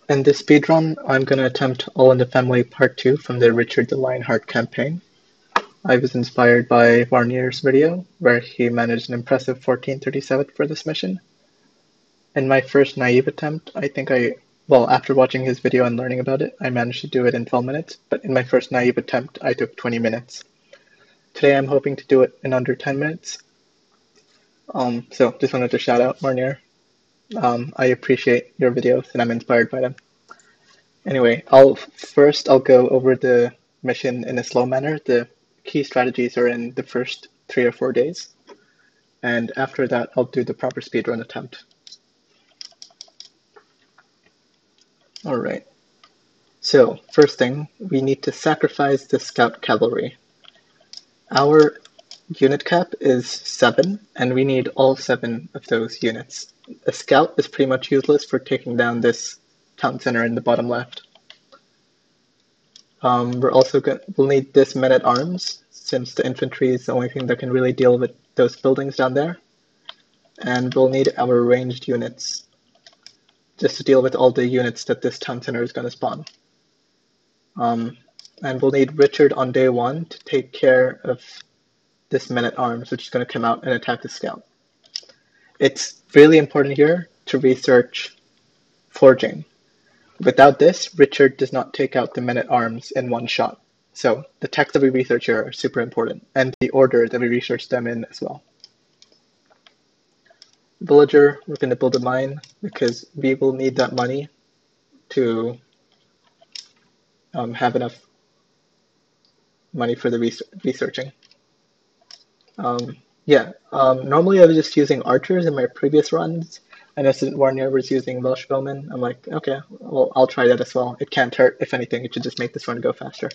In this speedrun, I'm going to attempt All in the Family Part 2 from the Richard the Lionhearted campaign. I was inspired by Varnier's video, where he managed an impressive 1437 for this mission. In my first naive attempt, after watching his video and learning about it, I managed to do it in 12 minutes, but in my first naive attempt, I took 20 minutes. Today I'm hoping to do it in under 10 minutes. So just wanted to shout out Varnier. I appreciate your videos and I'm inspired by them. Anyway, I'll go over the mission in a slow manner. The key strategies are in the first 3 or 4 days. And after that, I'll do the proper speedrun attempt. Alright. So, first thing, we need to sacrifice the scout cavalry. Our unit cap is 7, and we need all 7 of those units. A scout is pretty much useless for taking down this town center in the bottom left. We'll need this men-at-arms, since the infantry is the only thing that can really deal with those buildings down there. And we'll need our ranged units, just to deal with all the units that this town center is going to spawn. And we'll need Richard on day 1 to take care of this men-at-arms, which is going to come out and attack the scout. It's really important here to research forging. Without this, Richard does not take out the men-at-arms in one shot. So the techs that we research here are super important, and the order that we research them in as well. Villager, we're going to build a mine because we will need that money to have enough money for the researching. Normally I was just using archers in my previous runs. I know Warner was using Welsh bowmen. I'm like, okay, well, I'll try that as well. It can't hurt. If anything, it should just make this run go faster.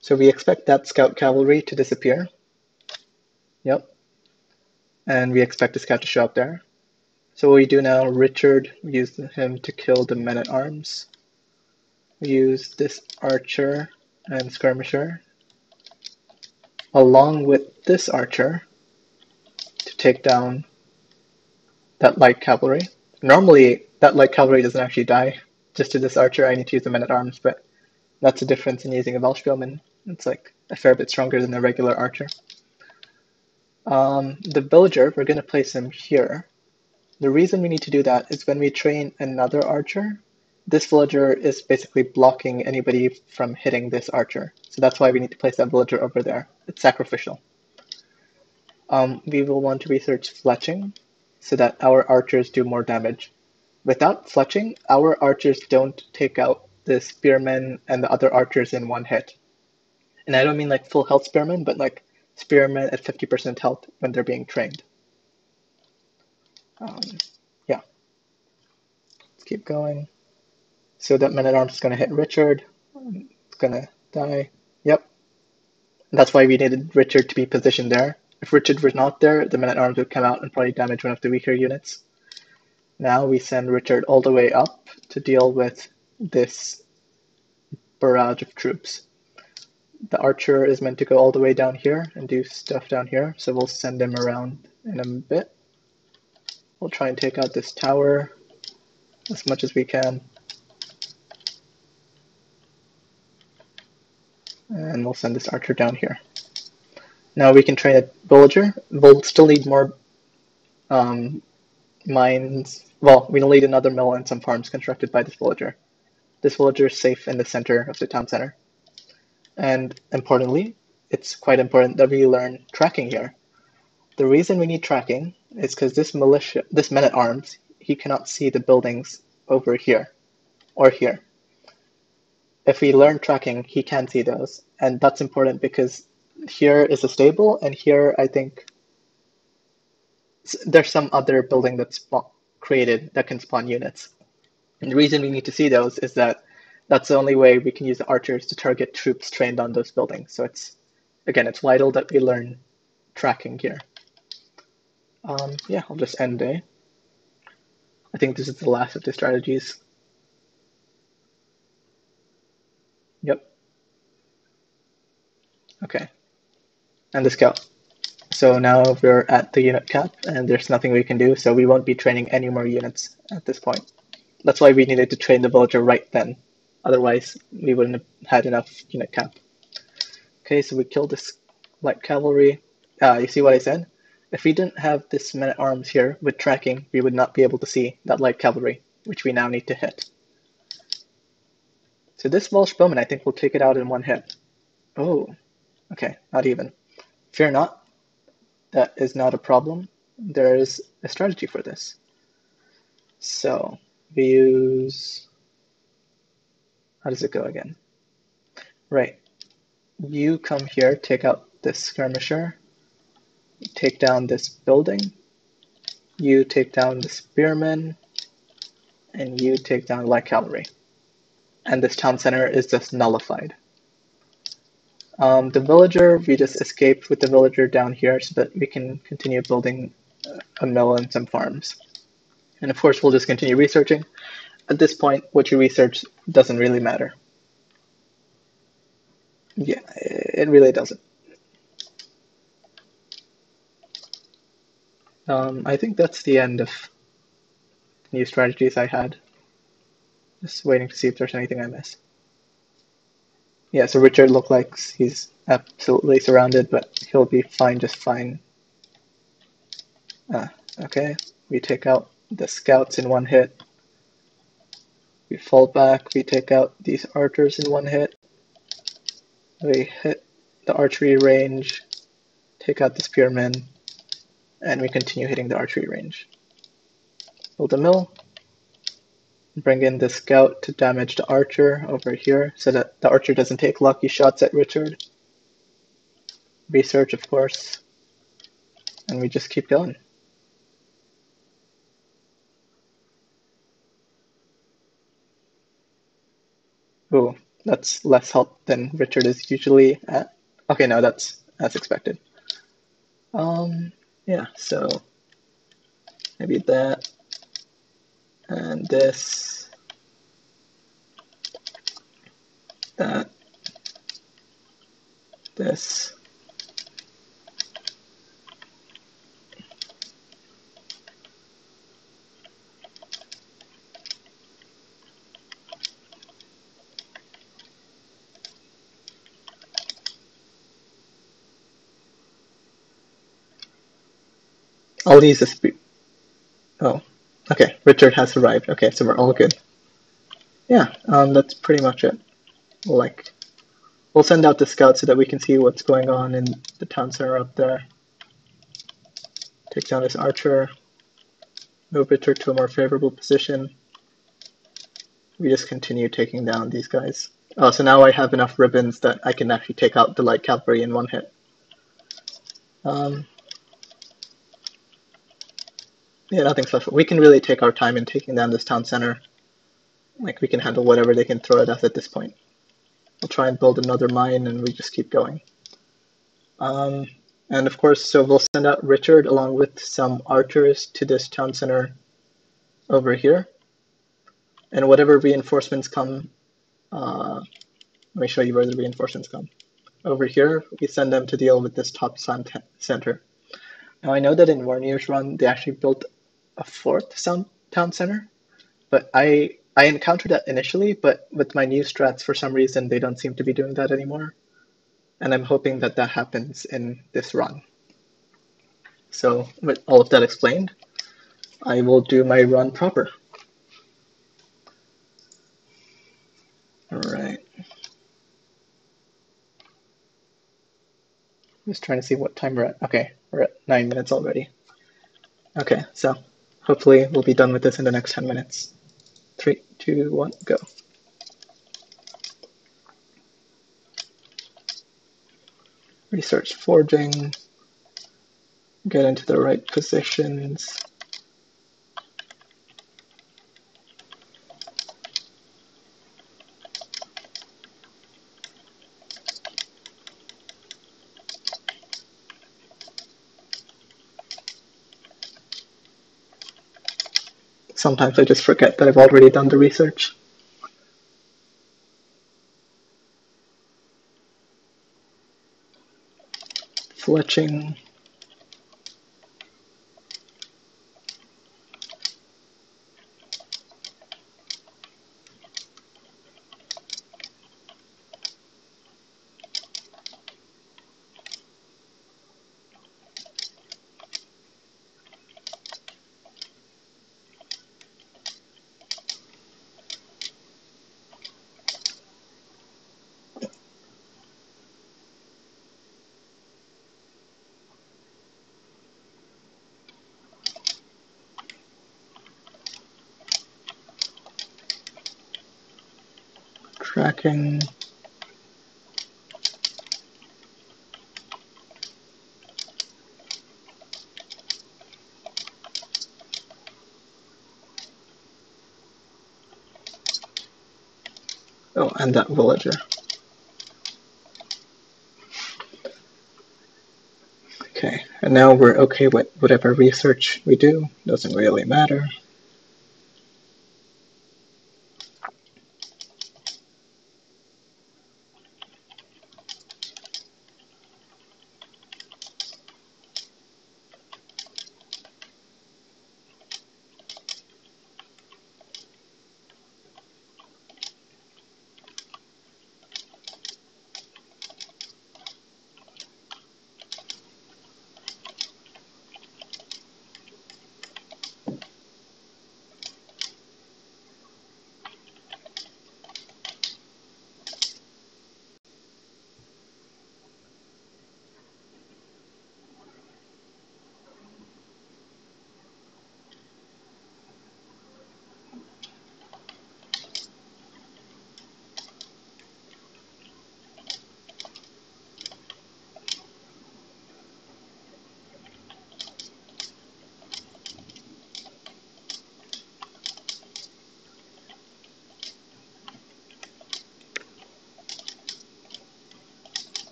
So we expect that scout cavalry to disappear. Yep. And we expect the scout to show up there. So what we do now, Richard, we use him to kill the men-at-arms. We use this archer and skirmisher, along with this archer, to take down that light cavalry. Normally, that light cavalry doesn't actually die. Just to this archer, I need to use the men-at-arms, but that's the difference in using a Welsh bowman. It's like a fair bit stronger than a regular archer. The villager, we're going to place him here. The reason we need to do that is when we train another archer, this villager is basically blocking anybody from hitting this archer. So that's why we need to place that villager over there. It's sacrificial. We will want to research fletching so that our archers do more damage. Without fletching, our archers don't take out the spearmen and the other archers in one hit. And I don't mean like full health spearmen, but like spearmen at 50% health when they're being trained. Yeah. Let's keep going. So that men-at-arms is going to hit Richard. It's going to die. Yep. And that's why we needed Richard to be positioned there. If Richard was not there, the men-at-arms would come out and probably damage one of the weaker units. Now we send Richard all the way up to deal with this barrage of troops. The archer is meant to go all the way down here and do stuff down here, so we'll send him around in a bit. We'll try and take out this tower as much as we can. And we'll send this archer down here. Now we can train a villager. We'll still need more mines. Well, we'll need another mill and some farms constructed by this villager. This villager is safe in the center of the town center. And importantly, it's quite important that we learn tracking here. The reason we need tracking is because this men-at-arms, he cannot see the buildings over here or here. If we learn tracking, he can see those. And that's important because here is a stable, and here I think there's some other building that's created that can spawn units. And the reason we need to see those is that that's the only way we can use the archers to target troops trained on those buildings. So it's vital that we learn tracking here. I'll just end day. I think this is the last of the strategies. Yep. Okay. And the scout. So now we're at the unit cap, and there's nothing we can do, so we won't be training any more units at this point. That's why we needed to train the villager right then. Otherwise, we wouldn't have had enough unit cap. Okay, so we killed this light cavalry. You see what I said? If we didn't have this men-at-arms here with tracking, we would not be able to see that light cavalry, which we now need to hit. So this Welsh bowman, I think, will take it out in one hit. Oh, okay, not even. Fear not. That is not a problem. There is a strategy for this. So we use, how does it go again? Right. You come here, take out this skirmisher, take down this building, you take down the spearmen, and you take down light cavalry. And this town center is just nullified. The villager, we just escaped with the villager down here so that we can continue building a mill and some farms. And of course, we'll just continue researching. At this point, what you research doesn't really matter. Yeah, it really doesn't. I think that's the end of the new strategies I had. Just waiting to see if there's anything I miss. Yeah, so Richard looks like he's absolutely surrounded, but he'll be fine, just fine. Okay, we take out the scouts in one hit. We fall back, we take out these archers in one hit. We hit the archery range, take out the spearmen, and we continue hitting the archery range. Build a mill, bring in the scout to damage the archer over here so that the archer doesn't take lucky shots at Richard. Research, of course, and we just keep going. Ooh, that's less help than Richard is usually at. Okay, no, that's as expected. Yeah, so maybe that and this, that, this. I'll use the speed. Oh, okay, Richard has arrived. Okay, so we're all good. Yeah, that's pretty much it. We'll send out the scouts so that we can see what's going on in the town center up there. Take down this archer. Move Richard to a more favorable position. We just continue taking down these guys. Oh, so now I have enough ribbons that I can actually take out the light cavalry in one hit. Yeah, nothing special. We can really take our time in taking down this town center. Like, we can handle whatever they can throw at us at this point. We'll try and build another mine, and we just keep going. And of course, so we'll send out Richard along with some archers to this town center over here. And whatever reinforcements come, let me show you where the reinforcements come. Over here, we send them to deal with this top center. Now, I know that in Warnier's run, they actually built a fourth town center, but I encountered that initially, but with my new strats, for some reason, they don't seem to be doing that anymore. And I'm hoping that that happens in this run. So with all of that explained, I will do my run proper. All right. Just trying to see what time we're at. Okay, we're at 9 minutes already. Okay, so hopefully we'll be done with this in the next 10 minutes. 3, 2, 1, go. Research forging. Get into the right positions. Sometimes I just forget that I've already done the research. Fletching. checking. Oh, and that villager. Okay, and now we're okay with whatever research we do. Doesn't really matter.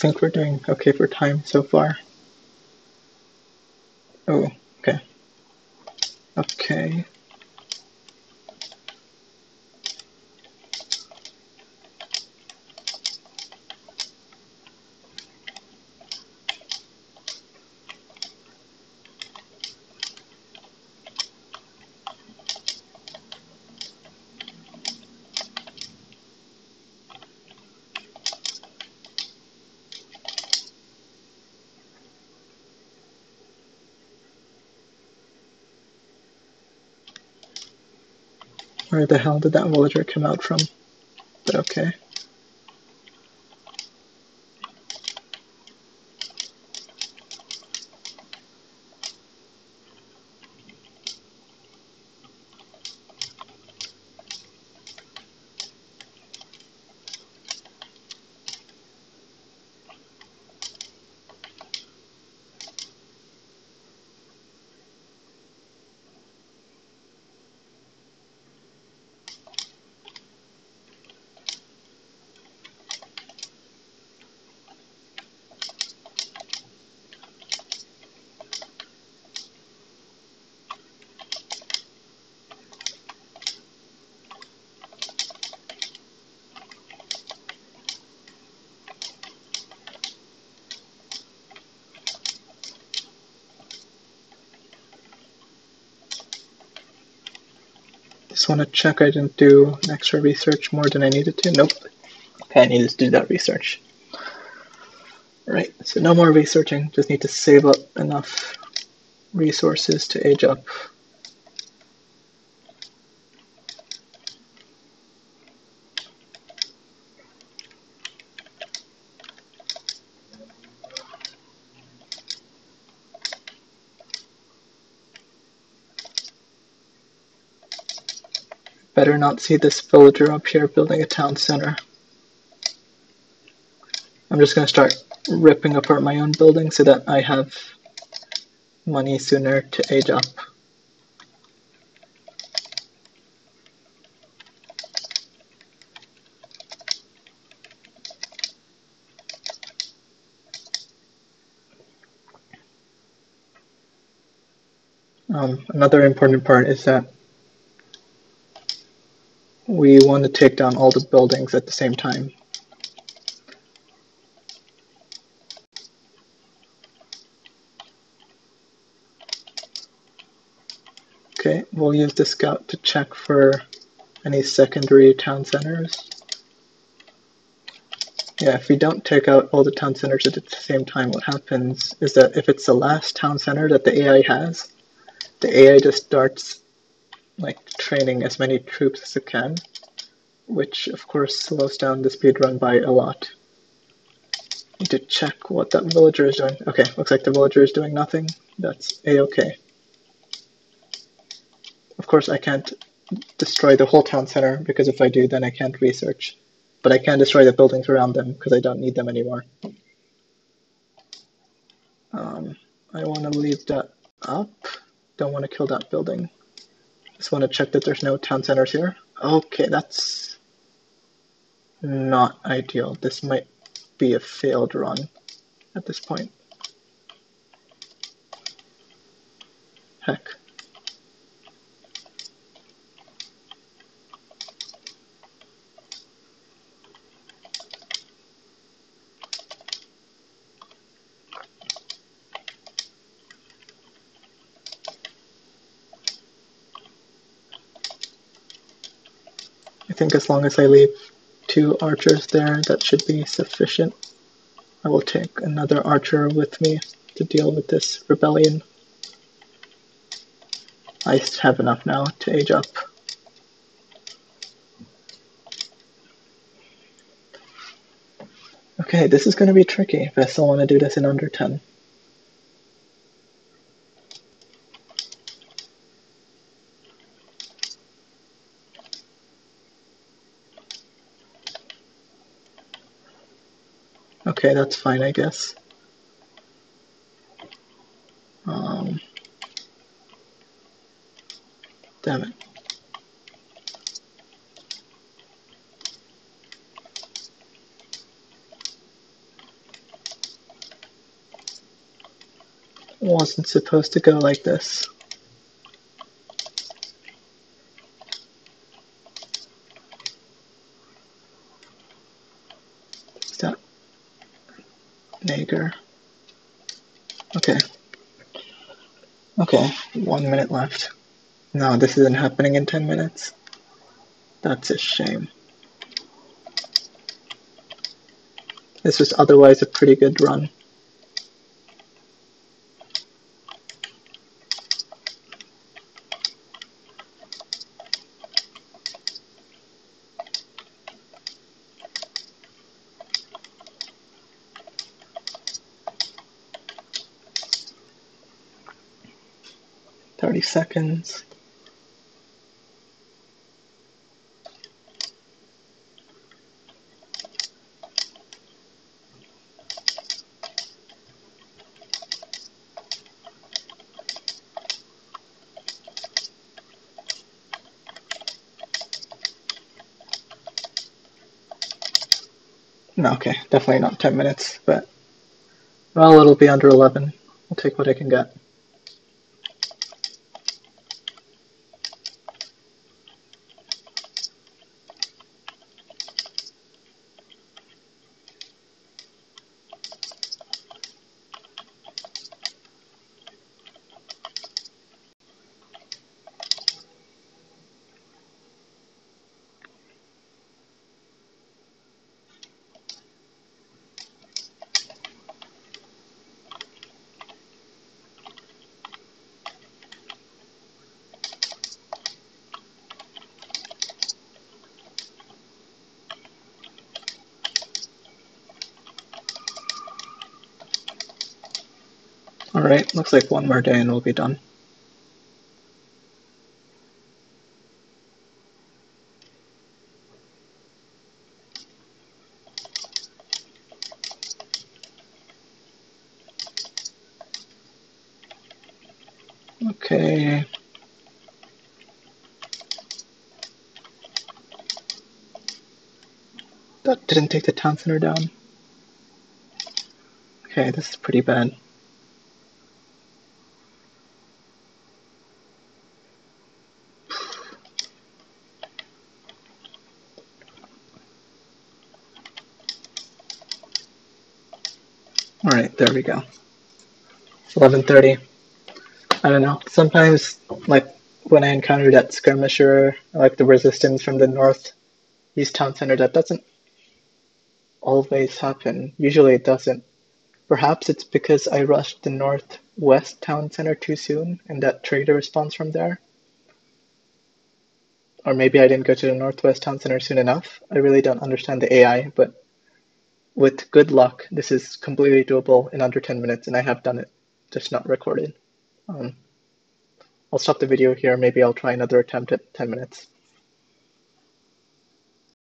I think we're doing okay for time so far. Oh, okay. Okay. Where the hell did that villager come out from? But okay. Just want to check I didn't do an extra research more than I needed to. Nope. Okay, I needed to do that research. Right, so no more researching. Just need to save up enough resources to age up. Better not see this villager up here building a town center. I'm just going to start ripping apart my own building so that I have money sooner to age up. Another important part is that we want to take down all the buildings at the same time. Okay, we'll use the scout to check for any secondary town centers. Yeah, if we don't take out all the town centers at the same time, what happens is that if it's the last town center that the AI has, the AI just starts like training as many troops as it can, which of course slows down the speedrun by a lot. Need to check what that villager is doing. Okay, looks like the villager is doing nothing. That's a-okay. Of course I can't destroy the whole town center, because if I do then I can't research. But I can destroy the buildings around them because I don't need them anymore. I want to leave that up. Don't want to kill that building. Just want to check that there's no town centers here. Okay, that's not ideal. This might be a failed run at this point. Heck. I think as long as I leave 2 archers there, that should be sufficient. I will take another archer with me to deal with this rebellion. I have enough now to age up. Okay, this is going to be tricky, but I still want to do this in under 10. Okay, that's fine, I guess. Damn it. Wasn't supposed to go like this. Is that Nager? Okay. Okay, 1 minute left. No, this isn't happening in 10 minutes. That's a shame. This was otherwise a pretty good run. Seconds. No, okay, definitely not 10 minutes, but well, it'll be under 11. I'll take what I can get. Alright, looks like one more day and we'll be done. Okay. That didn't take the town center down. Okay, this is pretty bad. Alright, there we go. It's 11:30. I don't know. Sometimes, like, when I encounter that skirmisher, like the resistance from the northeast town center, that doesn't always happen. Usually it doesn't. Perhaps it's because I rushed the northwest town center too soon and that triggered a response from there. Or maybe I didn't go to the northwest town center soon enough. I really don't understand the AI, but with good luck, this is completely doable in under 10 minutes, and I have done it, just not recorded. I'll stop the video here. Maybe I'll try another attempt at 10 minutes.